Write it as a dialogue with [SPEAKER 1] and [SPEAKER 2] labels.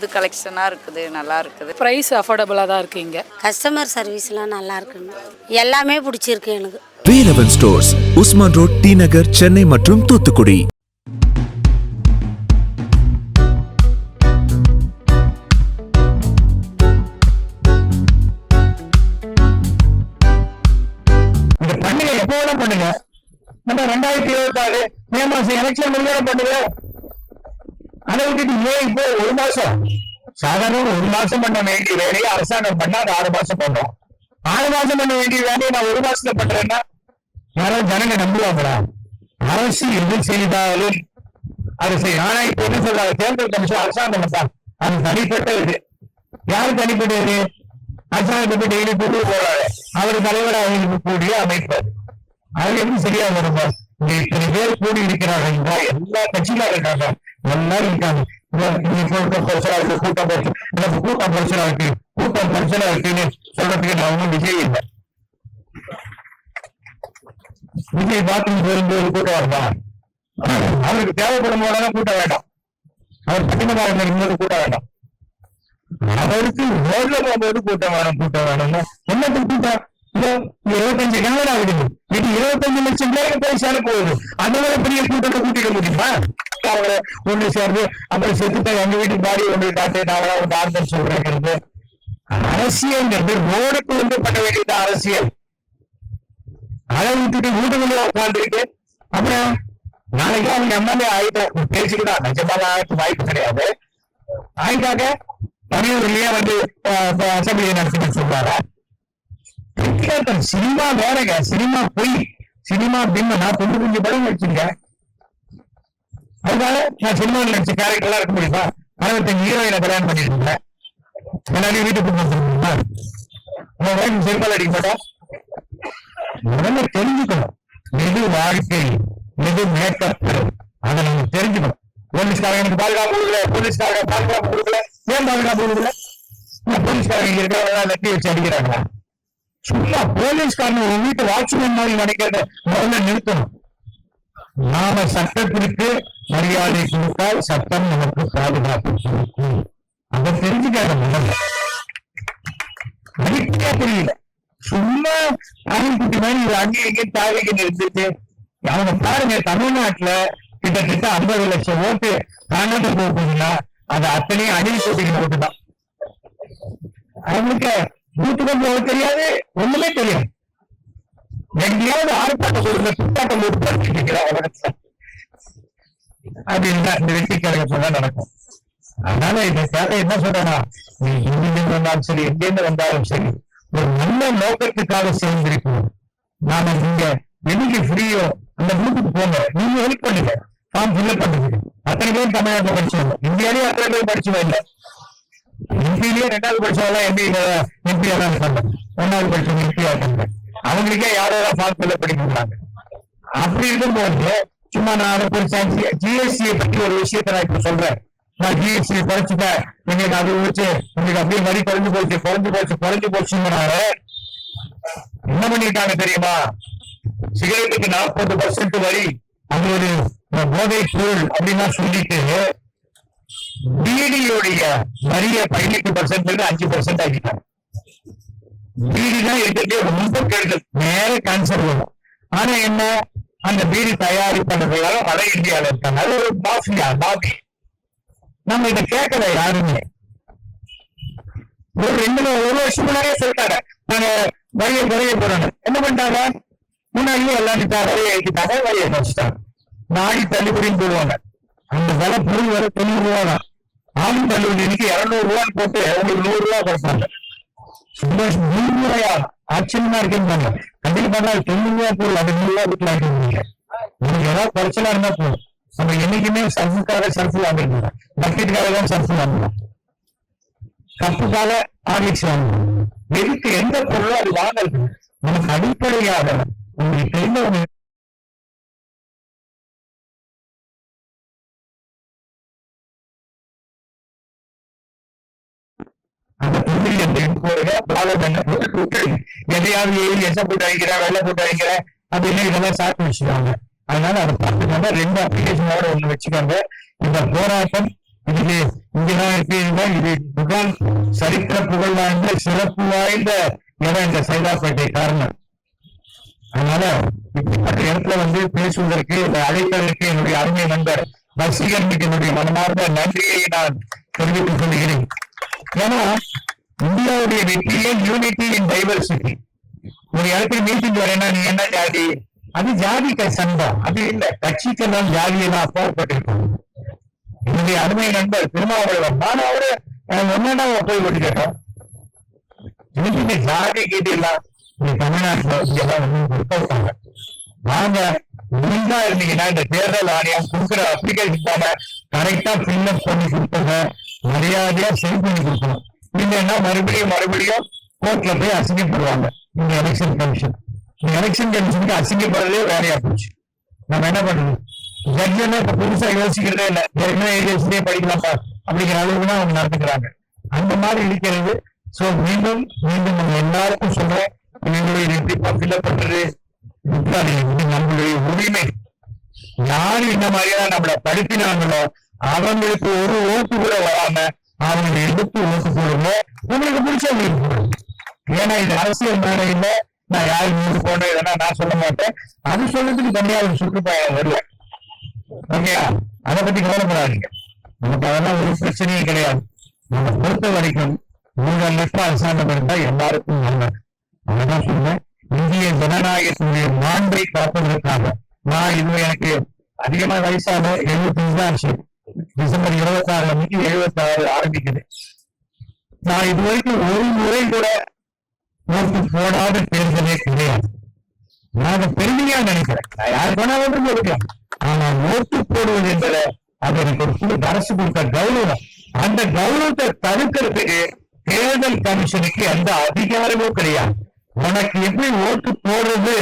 [SPEAKER 1] புது கலெக்ஷனாக இருக்குது, நல்லா இருக்குது.
[SPEAKER 2] ப்ரைஸ் அஃபோர்டபுளாக தான் இருக்குது. இங்கே
[SPEAKER 3] கஸ்டமர் சர்வீஸ்லாம் நல்லா இருக்குங்க, எல்லாமே பிடிச்சிருக்கு எனக்கு.
[SPEAKER 4] Velavan stores, Usman road, T Nagar, Chennai மற்றும் தூத்துக்குடி.
[SPEAKER 5] இந்த பண்டிகை எப்போ வேணா பண்ணுங்க. நம்ம 2026 மே மாசம் எலெக்ஷன் முடிஞ்ச பண்ணுங்க. அதை விட்டுட்டு ஏன் இப்போ ஒரு மாசம், சாதாரண ஒரு மாசம் பண்ண வேண்டிய வேலையை அரசாங்கம் பண்ணா அது 6 மாசம் பண்றோம். 6 மாசம் பண்ண வேண்டிய வேலையை நான் ஒரு மாசத்துல பண்றேன்னா யாராவது ஜனங்க நம்புவாங்களா? அரசு எது செய்தாலும் அது செய்யும். ஆனா இப்ப என்ன சொல்றாங்க, தேர்தல் கமிஷன் அரசாங்கம் தான் அது தனிப்பட்ட இது. யாரு தனிப்பட்டது? அரசாங்கத்தை டெய்லி கூட்டு போறாரு, அவர் தலைவராக இருக்கக்கூடிய அமைப்பு. அது எப்படி சரியா வருங்க? இங்க இத்தனை பேர் கூடி இருக்கிறார்கள், எல்லா கட்சியிலும் இருக்காங்க, எல்லாரும் இருக்காங்க. கூட்டம் பிரச்சனை இருக்கு, கூட்டம் பிரச்சனை இருக்கு, கூட்டம் பிரச்சனை இருக்குன்னு சொல்றதுக்கு நான் ஒன்றும் விஜய் இல்லை. விஜய் பாத்ரூம் போகும்போது கூட்டம் வருதா? அவருக்கு தேவைப்படும் போதெல்லாம் கூட்டம் வேண்டாம். அவர் பட்டிமன்றம் இருக்கும்போது கூட்டம் வேண்டாம். அவருக்கு ரோட்ல போகும்போது கூட்டம் வேணும், கூட்டம் வேணும்னா என்னத்துக்கு கூட்டம்? 25 கேமரா இருக்குது, இது 25 லட்சம் பேருக்கு போய் சேர போகுது. அந்த மாதிரி பெரிய கூட்டத்தை கூட்டிட முடியுமா? அவங்களை ஒண்ணு சேர்ந்து அப்புறம் செத்துட்டா எங்க வீட்டுக்கு பாடி ஒன்று காட்டு நான் ஒரு ஆறுதல் சொல்றேங்கிறது அரசியல்ங்கிறது ரோடுக்கு வந்து பண்ண வேண்டியது அரசியல். அதை விட்டுட்டு வீட்டுக்குள்ள உட்காந்துருக்கு. அப்புறம் நாளைக்கு அவங்க எம்எல்ஏ ஆயிட்டா பேசிக்கிட்டா, நிஜமாக ஆயிட்டு வாய்ப்பு கிடையாது. ஆயிட்டாக்க தமிழ் வந்து அசம்பிளியை நடத்திட்டு சொல்றாரா? சினிமா வேறங்க, சினிமா பொய், சினிமா பின்ன. நான் 95 படம் நடிச்சிருக்கேன், அதனால நான் சினிமாவில் நடிச்ச கேரக்டர்லாம் இருக்க முடியுமா? 65 ஹீரோயினை கல்யாணம் பண்ணிட்டு இருந்தேன், எல்லாரையும் வீட்டுக்கு கொடுத்துருக்கீங்களா? சினிமாவில் அடிக்க மாட்டோம். முதல்ல தெரிஞ்சுக்கணும் எது வாழ்க்கை, எது மேக்கப், அதை நம்ம தெரிஞ்சுக்கணும். போலீஸ்காரங்க எனக்கு பாதுகாப்பு கொடுக்கல, போலீஸ்காரங்க பாதுகாப்பு கொடுக்கல. ஏன் பாதுகாப்பு கொடுக்கல? போலீஸ்காரங்க இருக்கிறவங்க நெட்டி வச்சு அடிக்கிறாங்களா? சும்மா போலீஸ்காரங்க ஒரு வீட்டு வாட்ச்மேன் மாதிரி நினைக்கிறத முதல்ல நிறுத்தணும். நாம சட்டத்திற்கு மரியாதை கொடுத்தால் சட்டம் நமக்கு பாதுகாப்பு கொடுக்கும். அதை தெரிஞ்சுக்காத முதல்ல. அதுக்கே புரியல, சும்மா அணிக்குட்டி மாதிரி ஒரு அங்கேயும் எங்கேயும் தாவைக்கு நிறுத்திட்டு அவங்க பாருங்க. தமிழ்நாட்டுல கிட்டத்தட்ட 50 லட்சம் ஓட்டு காணாம போகுதுன்னா அது அத்தனையும் அணில் கூட்டிக்கு ஓட்டுதான். அவங்களுக்கு பூத்துக்கு போக தெரியாது, ஒண்ணுமே தெரியாது. எங்கேயாவது ஆர்ப்பாட்டம் கொடுங்க, துப்பாட்டம் போட்டு படிச்சுட்டு அப்படின்னா இந்த வெற்றி கழகத்தான் நடக்கும். அதனால இந்த கதை என்ன சொல்றேன்னா, நீ இங்கிருந்து வந்தாலும் சரி, எங்கேருந்து வந்தாலும் சரி, ஒரு நல்ல நோக்கத்துக்காக சேர்ந்திருக்கணும். நாம இங்க என்னைக்கு ஃப்ரீயோ அந்த பூத்துக்கு போங்க, நீங்க ஹெல்ப் பண்ணுங்க, ஃபார்ம் ஃபில்அப் பண்ணுங்க. அத்தனை பேர் தமிழ்நாட்டில் படிச்சவங்க, இந்தியாலேயே அத்தனை பேர் படிச்சவங்க இல்லை. எம்பிலேயே 2வது படிச்சவங்க எம்பியா தான் இருக்காங்க, 1வது படிச்சவங்க எம்பியா இருக்காங்க. அவங்களுக்கே யாரோ ஃபார்ம் ஃபில்அப் பண்ணிக்கிறாங்க. அப்படி இருக்கும்போது சும்மா நான் அதை ஒரு ஜிஎஸ்டியை பற்றி ஒரு விஷயத்த நான் இப்ப சொல்றேன். நான் ஜிஎஸ்டி குறைச்சிட்டேன், எங்களுக்கு அது வச்சு உங்களுக்கு அப்படியே வரி குறைஞ்சு போச்சுங்கிறாங்க. என்ன பண்ணிட்டாங்க தெரியுமா? சிகரெட்டுக்கு 40% வரி, அது ஒரு போதை பொருள் அப்படின்னா சொல்லிட்டு பீடியோடைய வரிய 18% 5% ஆகிட்டாங்க. பீடிதான் எடுத்துட்டு ரொம்ப கெடுதல், நேர கேன்சர் வரும். ஆனா என்ன, அந்த பீடி தயாரிப்பவர்களால வட இந்தியாவில இருக்காங்க, அது ஒரு மாஃபியா பாபி. நம்ம இதை கேட்கல யாருமே. ஒரு வருஷம் முன்னாடியே சொல்லிட்டாங்க நாங்க வரியை குறைய போறோம். என்ன பண்ணிட்டாங்க? முன்னாடியே எல்லாத்தையும் வரியை எழுதிட்டாங்க, வரியை குறைச்சிட்டாங்க. நாடி தள்ளுபடின்னு போடுவாங்க. அந்த விலை பொருள் விலை 90 ரூபா தான். ஆளும் தள்ளுபடி இன்னைக்கு 200 ரூபான்னு போட்டு உங்களுக்கு 100 ரூபா கொடுப்பாங்க. சந்தோஷம், 100 ரூபாயா? ஆச்சரியமா இருக்குன்னு கண்டிப்பா 90 ரூபா பொருள் அது 100 ரூபா வீட்டுல ஆகிடுவீங்க. உங்களுக்கு ஏதாவது குறைச்சலா இருந்தா போதும். நம்ம என்னைக்குமே சர்ஃபுக்காக சர்ஃபு வாங்கிருக்கோம், பக்கெட்டுக்காக தான் சர்ஃபு வாங்கணும், கப்புக்காக ஆர்லிக்ஸ் வாங்கணும். எதுக்கு எந்த பொருளோ அது வாங்கறது நமக்கு அடிப்படையாக உங்களுக்கு தெரிந்தவங்க எதையாவது எச போட்டு அழிக்கிறேன், வெள்ளை போட்டு அழிக்கிறேன் அப்படின்னு இதெல்லாம் சாப்பிட்டு வச்சுக்காங்க. அதனால அதை பார்த்துக்கோங்க. 2 அப்ளிகேஷனோட ஒண்ணு வச்சுக்கோங்க. இந்த போராட்டம் இதுக்கு இங்கதான் இருக்கீங்க. இது புகழ் சரித்திர புகழ் வாய்ந்த சிறப்பு வாய்ந்த இடம் இந்த சைதாப்பேட்டை காரணம். அதனால இப்படிப்பட்ட இடத்துல வந்து பேசுவதற்கு அழைப்பதற்கு என்னுடைய அருமை நண்பர் பசிகரனுக்கு என்னுடைய மனமார்ந்த நன்றியை நான் தெரிவித்துக் கொள்கிறேன். ஏன்னா இந்தியாவுடைய வெற்றியே யூனிட்டி இன் டைவர்சிட்டி. ஒரு இடத்துல மீட்டிங் வரேன்னா நீ என்ன ஜாதி, அது ஜாதி சண்டம், அது இல்லை. கட்சிக்கெல்லாம் ஜாதியெல்லாம் அப்பாற்பட்டிருக்கோம். என்னுடைய அருமை நண்பர் திருமாவளவன், நான் அவரு ஒன்னா போய் ஓட்டு கேட்டோம். இன்னைக்கு ஜாதி கீட்டு எல்லாம் தமிழ்நாட்டுல இங்கெல்லாம் கொடுத்தாங்க. வாங்க ஒழுங்கா இருந்தீங்கன்னா இந்த தேர்தல் ஆணையம் கொடுக்குற அப்ளிகேஷன் கரெக்டா ஃபில்அப் பண்ணி கொடுத்தத மரியாதையா சரி பண்ணி கொடுக்கணும். இல்லைன்னா மறுபடியும் கோர்ட்ல போய் அசிங்கப்படுவாங்க. இந்த எலெக்ஷன் கமிஷன் கமிஷனுக்கு அசிங்கப்படுறதே வேலையா போச்சு. நம்ம என்ன பண்றது? ஜட்ஜெல்லாம் இப்ப புதுசா யோசிக்கிறதே இல்லை. ஏற்கனவே ஏஜென்சிலே படிக்கலாம்ப்பா அப்படிங்கிற அளவுக்கு தான் அவங்க நடந்துக்கிறாங்க. அந்த மாதிரி இருக்கிறது. சோ மீண்டும் நம்ம எல்லாருக்கும் சொல்றேன், எங்களுடைய எப்படிப்பா ஃபில்அப் பண்றது நம்மளுடைய உரிமை. யாரு இந்த மாதிரியான நம்மளை படுத்தினாங்களோ அவங்களுக்கு ஒரு ஓட்டு கூட வராம அவங்களை எடுத்து ஓட்டு போடுங்க. உங்களுக்கு பிடிச்ச ஓட்டு போடுங்க. ஏன்னா இது அரசியல் மேலே இல்லை. நான் யாரு ஓட்டு போடுறேன் இதெல்லாம் நான் சொல்ல மாட்டேன். அது சொல்றதுக்கு தனியா ஒரு சுற்றுப்பயணம் வரல. ஓகேயா? அதை பத்தி கவலைப்படாதீங்க. நமக்கு அதெல்லாம் ஒரு பிரச்சனையும் கிடையாது. நம்ம பொறுத்த வரைக்கும் 3 லட்சம் அரசாங்கம் இருந்தா எல்லாருக்கும் நல்லது. அதான் சொல்றேன், இந்திய ஜனநாயகத்தினுடைய மாண்பை காப்பதற்காக நான் இது எனக்கு அதிகமா வயசாக 75 தான் ஆச்சு. டிசம்பர் 26 அன்னைக்கு 76 ஆரம்பிக்குது. நான் இதுவரைக்கும் ஒரு முறை கூட ஓட்டு போடாத தேர்தலே கிடையாது. நான் அதை பெருமையா நினைக்கிறேன். நான் யாரு போனாலும் கொடுக்கலாம். ஆனா ஓட்டு போடுவது என்பதை அது எனக்கு ஒரு புது அரசு கொடுத்த கௌரவம். அந்த கௌரவத்தை தடுக்கிறதுக்கு தேர்தல் கமிஷனுக்கு எந்த அதிகாரமும் கிடையாது. உனக்கு எப்படி ஓட்டு போடுறது